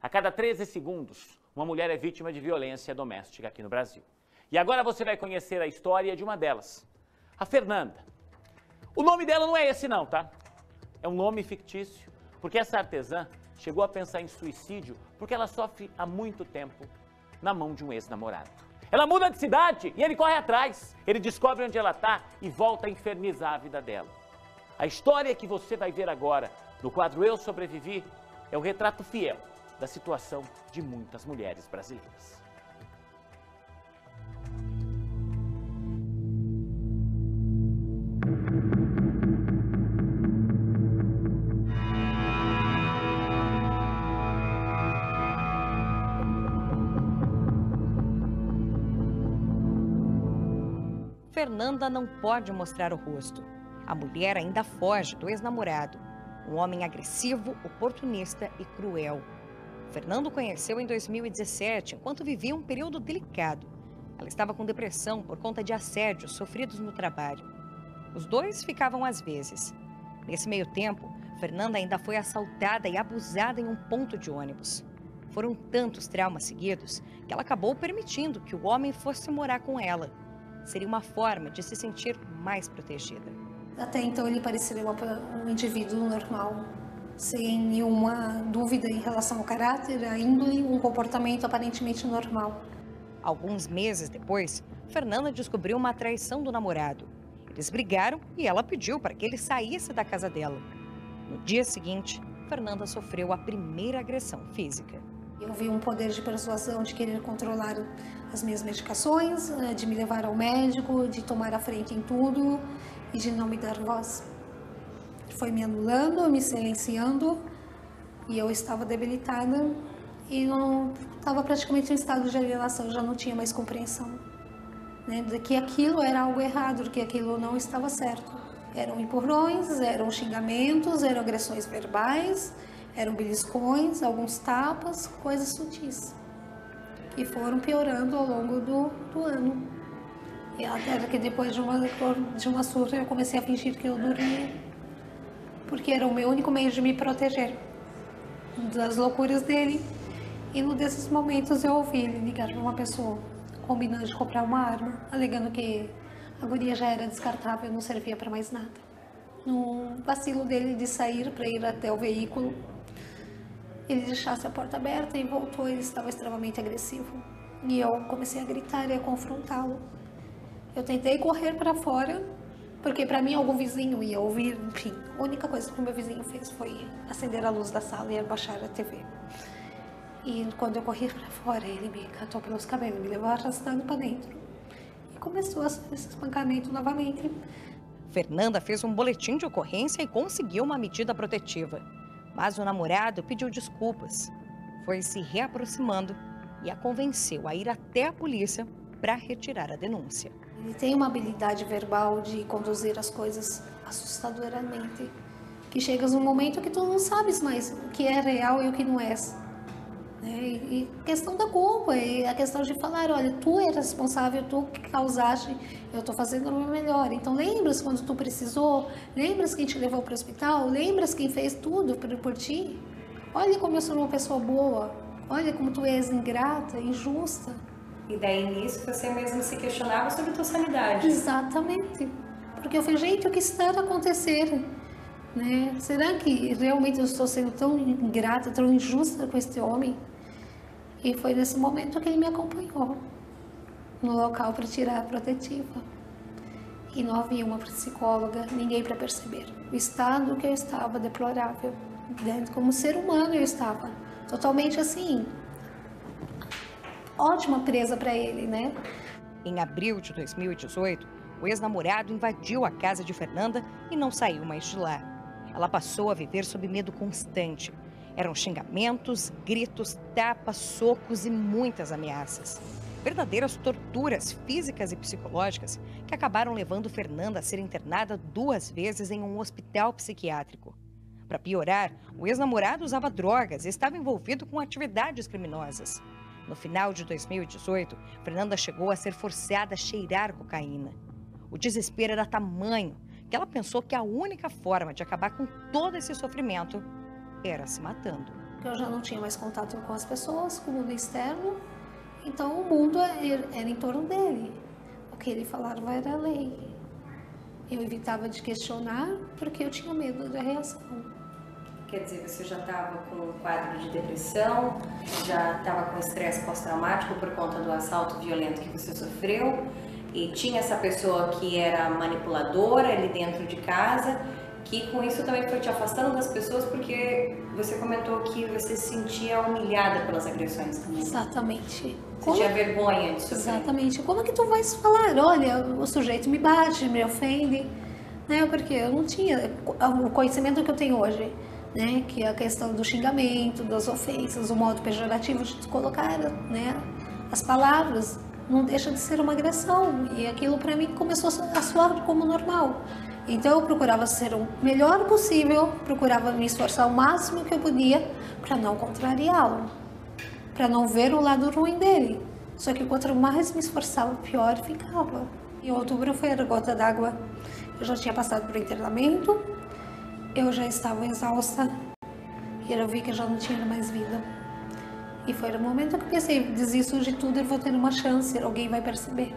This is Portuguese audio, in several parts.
A cada 13 segundos, uma mulher é vítima de violência doméstica aqui no Brasil. E agora você vai conhecer a história de uma delas, a Fernanda. O nome dela não é esse não, tá? É um nome fictício, porque essa artesã chegou a pensar em suicídio porque ela sofre há muito tempo na mão de um ex-namorado. Ela muda de cidade e ele corre atrás. Ele descobre onde ela está e volta a infernizar a vida dela. A história que você vai ver agora no quadro Eu Sobrevivi é o retrato fiel da situação de muitas mulheres brasileiras. Fernanda não pode mostrar o rosto. A mulher ainda foge do ex-namorado, um homem agressivo, oportunista e cruel. Fernando conheceu em 2017, enquanto vivia um período delicado. Ela estava com depressão por conta de assédios sofridos no trabalho. Os dois ficavam às vezes. Nesse meio tempo, Fernanda ainda foi assaltada e abusada em um ponto de ônibus. Foram tantos traumas seguidos que ela acabou permitindo que o homem fosse morar com ela. Seria uma forma de se sentir mais protegida. Até então ele parecia um indivíduo normal, sem nenhuma dúvida em relação ao caráter, à índole, um comportamento aparentemente normal. Alguns meses depois, Fernanda descobriu uma traição do namorado. Eles brigaram e ela pediu para que ele saísse da casa dela. No dia seguinte, Fernanda sofreu a primeira agressão física. Eu vi um poder de persuasão de querer controlar as minhas medicações, de me levar ao médico, de tomar a frente em tudo e de não me dar voz. Foi me anulando, me silenciando e eu estava debilitada e eu estava praticamente em estado de alienação, já não tinha mais compreensão, né, de que aquilo era algo errado, de que aquilo não estava certo. Eram empurrões, eram xingamentos, eram agressões verbais, eram beliscões, alguns tapas, coisas sutis, que foram piorando ao longo do ano. E até que depois de uma surra eu comecei a fingir que eu dormia, porque era o meu único meio de me proteger das loucuras dele. E num desses momentos eu ouvi ele ligar para uma pessoa, combinando de comprar uma arma, alegando que a guria já era descartável, não servia para mais nada. No vacilo dele de sair para ir até o veículo, ele deixasse a porta aberta e voltou. Ele estava extremamente agressivo e eu comecei a gritar e a confrontá-lo. Eu tentei correr para fora, porque para mim algum vizinho ia ouvir, enfim. A única coisa que o meu vizinho fez foi acender a luz da sala e abaixar a TV. E quando eu corri para fora, ele me catou pelos cabelos, me levou arrastando para dentro e começou esse espancamento novamente. Fernanda fez um boletim de ocorrência e conseguiu uma medida protetiva. Mas o namorado pediu desculpas, foi se reaproximando e a convenceu a ir até a polícia para retirar a denúncia. Ele tem uma habilidade verbal de conduzir as coisas assustadoramente, que chegas num momento que tu não sabes mais o que é real e o que não é. E questão da culpa, e a questão de falar, olha, tu é responsável, tu que causaste, eu estou fazendo o meu melhor. Então lembras quando tu precisou? Lembras quem te levou para o hospital? Lembras quem fez tudo por ti? Olha como eu sou uma pessoa boa, olha como tu és ingrata, injusta. E daí nisso você mesmo se questionava sobre a tua sanidade. Exatamente, porque eu falei, gente, o que está a acontecer? Né? Será que realmente eu estou sendo tão ingrata, tão injusta com este homem? E foi nesse momento que ele me acompanhou no local para tirar a protetiva. E não havia uma psicóloga, ninguém para perceber o estado que eu estava, deplorável. Como ser humano eu estava totalmente assim, ótima presa para ele, né? Em abril de 2018, o ex-namorado invadiu a casa de Fernanda e não saiu mais de lá. Ela passou a viver sob medo constante. Eram xingamentos, gritos, tapas, socos e muitas ameaças. Verdadeiras torturas físicas e psicológicas que acabaram levando Fernanda a ser internada 2 vezes em um hospital psiquiátrico. Para piorar, o ex-namorado usava drogas e estava envolvido com atividades criminosas. No final de 2018, Fernanda chegou a ser forçada a cheirar cocaína. O desespero era tamanho que ela pensou que a única forma de acabar com todo esse sofrimento era se matando. porque eu já não tinha mais contato com as pessoas, com o mundo externo, então o mundo era em torno dele. O que ele falava era lei. Eu evitava de questionar porque eu tinha medo da reação. Quer dizer, você já estava com um quadro de depressão, já estava com estresse pós-traumático por conta do assalto violento que você sofreu, e tinha essa pessoa que era manipuladora ali dentro de casa, que com isso também foi te afastando das pessoas, porque você comentou que você se sentia humilhada pelas agressões também. Exatamente. Você tinha vergonha de sofrer. Exatamente. Como é que tu vais falar? Olha, o sujeito me bate, me ofende, né? Porque eu não tinha o conhecimento que eu tenho hoje, né? Que é a questão do xingamento, das ofensas, o modo pejorativo de colocar, né? As palavras não deixa de ser uma agressão, e aquilo para mim começou a soar como normal. Então eu procurava ser o melhor possível, procurava me esforçar o máximo que eu podia para não contrariá-lo, para não ver o lado ruim dele. Só que quanto mais me esforçava, pior ficava. Em outubro foi a gota d'água. Eu já tinha passado por internamento, eu já estava exausta e eu vi que eu já não tinha mais vida. E foi no momento que eu pensei, desisto de tudo e vou ter uma chance, alguém vai perceber.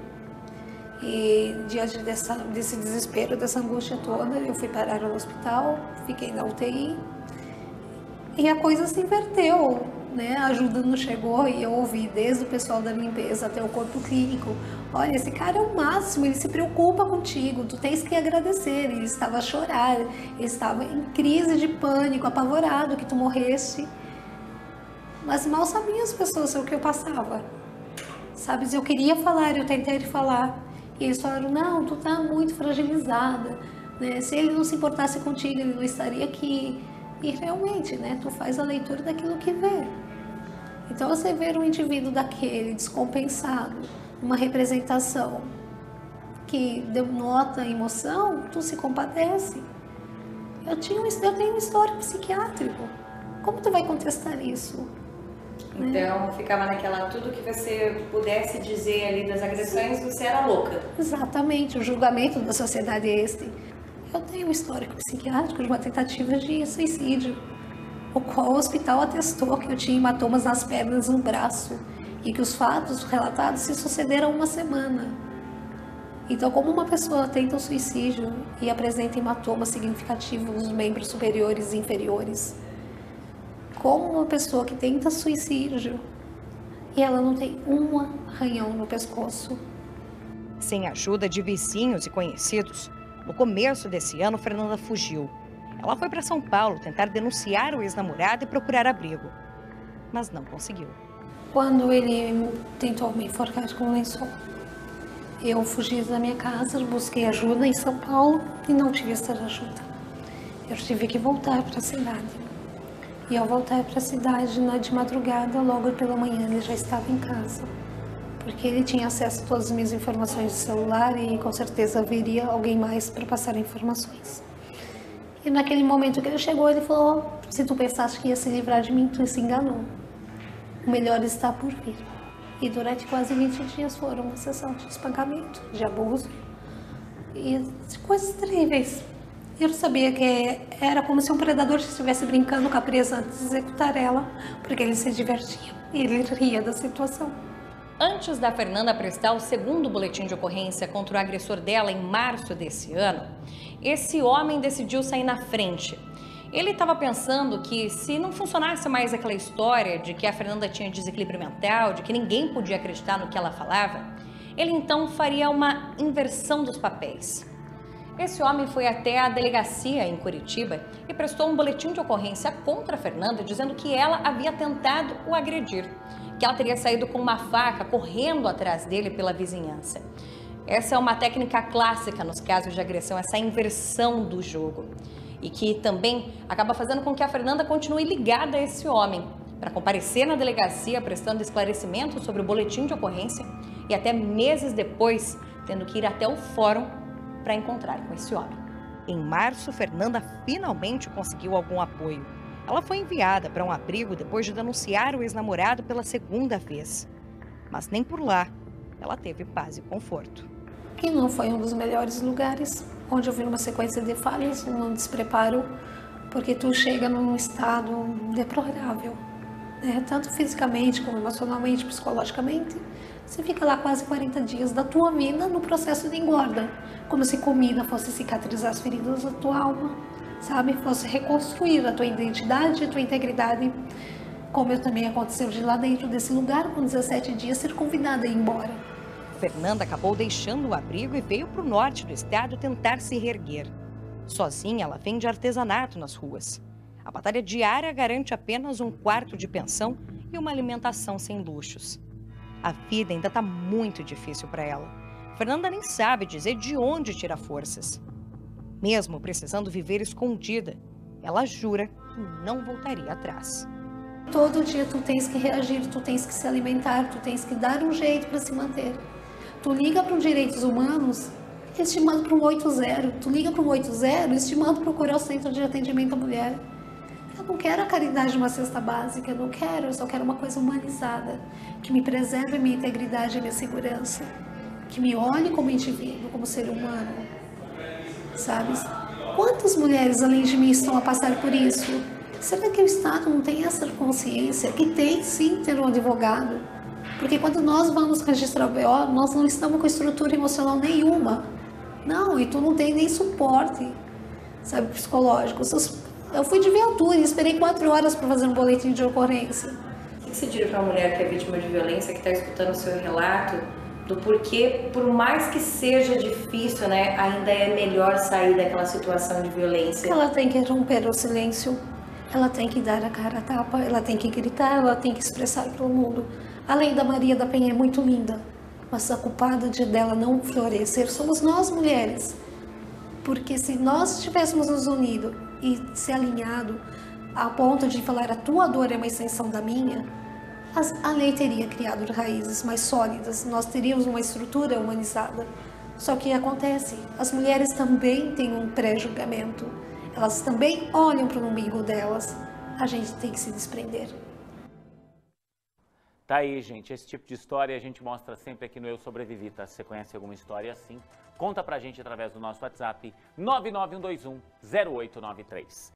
E diante desse desespero, dessa angústia toda, eu fui parar no hospital, fiquei na UTI e a coisa se inverteu, né? A ajuda não chegou e eu ouvi desde o pessoal da limpeza até o corpo clínico: olha, esse cara é o máximo, ele se preocupa contigo, tu tens que agradecer. Ele estava a chorar, ele estava em crise de pânico, apavorado que tu morresse. Mas mal sabiam as pessoas o que eu passava. Sabes, eu queria falar, eu tentei falar. E eles falaram: não, tu tá muito fragilizada, né? Se ele não se importasse contigo, ele não estaria aqui. E realmente, né, tu faz a leitura daquilo que vê. Então você ver um indivíduo daquele descompensado, uma representação que denota emoção, tu se compadece. Eu tenho um histórico psiquiátrico. Como tu vai contestar isso? Então, ficava naquela, tudo que você pudesse dizer ali das agressões, você era louca. Exatamente, o julgamento da sociedade é este. Eu tenho um histórico psiquiátrico de uma tentativa de suicídio, o qual o hospital atestou que eu tinha hematomas nas pernas e no braço, e que os fatos relatados se sucederam uma semana. Então, como uma pessoa tenta o suicídio e apresenta hematomas significativos nos membros superiores e inferiores, como uma pessoa que tenta suicídio e ela não tem um arranhão no pescoço. Sem a ajuda de vizinhos e conhecidos, no começo desse ano, Fernanda fugiu. Ela foi para São Paulo tentar denunciar o ex-namorado e procurar abrigo, mas não conseguiu. Quando ele tentou me enforcar com o lençol, eu fugi da minha casa, busquei ajuda em São Paulo e não tive essa ajuda. Eu tive que voltar para a cidade. E ao voltar para a cidade, de madrugada, logo pela manhã, ele já estava em casa. Porque ele tinha acesso a todas as minhas informações de celular e com certeza haveria alguém mais para passar informações. E naquele momento que ele chegou, ele falou: se tu pensaste que ia se livrar de mim, tu se enganou. O melhor está por vir. E durante quase 20 dias foram uma sessão de espancamento, de abuso e de coisas terríveis. Eu sabia que era como se um predador estivesse brincando com a presa antes de executar ela, porque ele se divertia e ele ria da situação. Antes da Fernanda prestar o segundo boletim de ocorrência contra o agressor dela em março desse ano, esse homem decidiu sair na frente. Ele estava pensando que se não funcionasse mais aquela história de que a Fernanda tinha desequilíbrio mental, de que ninguém podia acreditar no que ela falava, ele então faria uma inversão dos papéis. Esse homem foi até a delegacia em Curitiba e prestou um boletim de ocorrência contra a Fernanda, dizendo que ela havia tentado o agredir, que ela teria saído com uma faca correndo atrás dele pela vizinhança. Essa é uma técnica clássica nos casos de agressão, essa inversão do jogo, e que também acaba fazendo com que a Fernanda continue ligada a esse homem, para comparecer na delegacia prestando esclarecimentos sobre o boletim de ocorrência e até meses depois tendo que ir até o fórum para encontrar com esse homem. Em março, Fernanda finalmente conseguiu algum apoio. Ela foi enviada para um abrigo depois de denunciar o ex-namorado pela segunda vez. Mas nem por lá ela teve paz e conforto. Que não foi um dos melhores lugares, onde eu vi uma sequência de falhas, um despreparo porque tu chega num estado deplorável, né? Tanto fisicamente como emocionalmente, psicologicamente. Você fica lá quase 40 dias da tua vida no processo de engorda, como se comida fosse cicatrizar as feridas da tua alma, sabe? Fosse reconstruir a tua identidade, a tua integridade, como eu também aconteceu de lá dentro desse lugar, com 17 dias, ser convidada a ir embora. Fernanda acabou deixando o abrigo e veio para o norte do estado tentar se reerguer. Sozinha, ela vende artesanato nas ruas. A batalha diária garante apenas um quarto de pensão e uma alimentação sem luxos. A vida ainda está muito difícil para ela. Fernanda nem sabe dizer de onde tira forças. Mesmo precisando viver escondida, ela jura que não voltaria atrás. Todo dia tu tens que reagir, tu tens que se alimentar, tu tens que dar um jeito para se manter. Tu liga para os direitos humanos, eles te mandam para um 80. Tu liga para um 80, eles te mandam procurar o centro de atendimento à mulher. Eu não quero a caridade de uma cesta básica, eu não quero, eu só quero uma coisa humanizada, que me preserve a minha integridade e a minha segurança, que me olhe como indivíduo, como ser humano, sabe? Quantas mulheres além de mim estão a passar por isso? Será que o Estado não tem essa consciência? Que tem sim ter um advogado. Porque quando nós vamos registrar o BO, nós não estamos com estrutura emocional nenhuma. Não, e tu não tem nem suporte, sabe, psicológico. Eu fui de viatura e esperei 4 horas para fazer um boletim de ocorrência. O que você diria para uma mulher que é vítima de violência, que está escutando o seu relato, do porquê, por mais que seja difícil, né, ainda é melhor sair daquela situação de violência? Ela tem que romper o silêncio, ela tem que dar a cara a tapa, ela tem que gritar, ela tem que expressar para o mundo. A lei da Maria da Penha é muito linda, mas a culpada dela não florescer somos nós, mulheres. Porque se nós tivéssemos nos unido e se alinhado a ponto de falar a tua dor é uma extensão da minha, a lei teria criado raízes mais sólidas, nós teríamos uma estrutura humanizada. Só que acontece, as mulheres também têm um pré-julgamento, elas também olham para o umbigo delas, a gente tem que se desprender. Tá aí, gente, esse tipo de história a gente mostra sempre aqui no Eu Sobrevivi, tá? Se você conhece alguma história assim, conta pra gente através do nosso WhatsApp 99121 0893.